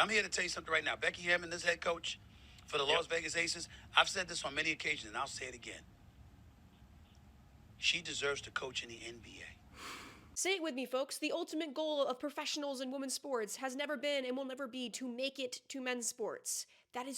I'm here to tell you something right now. Becky Hammon, this head coach for the Las Vegas Aces, I've said this on many occasions, and I'll say it again. She deserves to coach in the NBA. Say it with me, folks. The ultimate goal of professionals in women's sports has never been and will never be to make it to men's sports. That is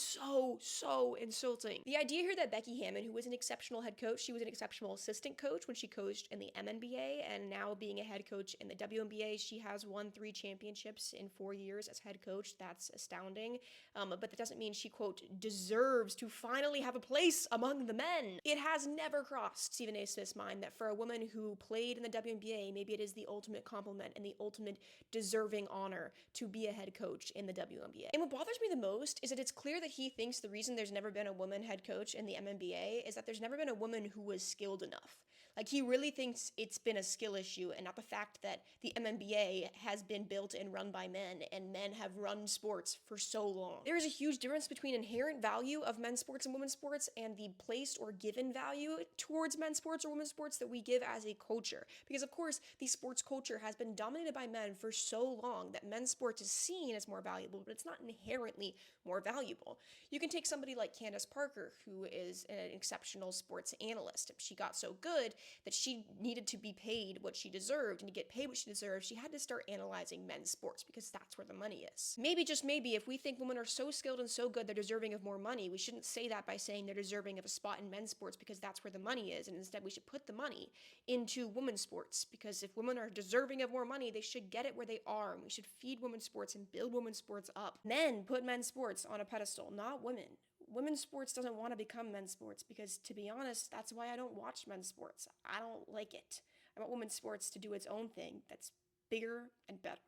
so insulting. The idea here that Becky Hammon, who was an exceptional head coach, she was an exceptional assistant coach when she coached in the MNBA, and now being a head coach in the WNBA, she has won 3 championships in 4 years as head coach. That's astounding. But that doesn't mean she, quote, deserves to finally have a place among the men. It has never crossed Stephen A. Smith's mind that for a woman who played in the WNBA, maybe it is the ultimate compliment and the ultimate deserving honor to be a head coach in the WNBA. And what bothers me the most is that it's clear that he thinks the reason there's never been a woman head coach in the MNBA is that there's never been a woman who was skilled enough. Like, he really thinks it's been a skill issue and not the fact that the MNBA has been built and run by men, and men have run sports for so long. There is a huge difference between inherent value of men's sports and women's sports and the placed or given value towards men's sports or women's sports that we give as a culture. Because, of course, the sports culture has been dominated by men for so long that men's sports is seen as more valuable, but it's not inherently more valuable. You can take somebody like Candace Parker, who is an exceptional sports analyst. She got so good that she needed to be paid what she deserved, and to get paid what she deserved, she had to start analyzing men's sports because that's where the money is. Maybe, just maybe, if we think women are so skilled and so good they're deserving of more money, we shouldn't say that by saying they're deserving of a spot in men's sports because that's where the money is, and instead we should put the money into women's sports, because if women are deserving of more money, they should get it where they are, and we should feed women's sports and build women's sports up. Men put men's sports on a pedestal, not women. Women's sports doesn't want to become men's sports because, to be honest, that's why I don't watch men's sports. I don't like it. I want women's sports to do its own thing that's bigger and better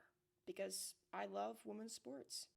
because I love women's sports.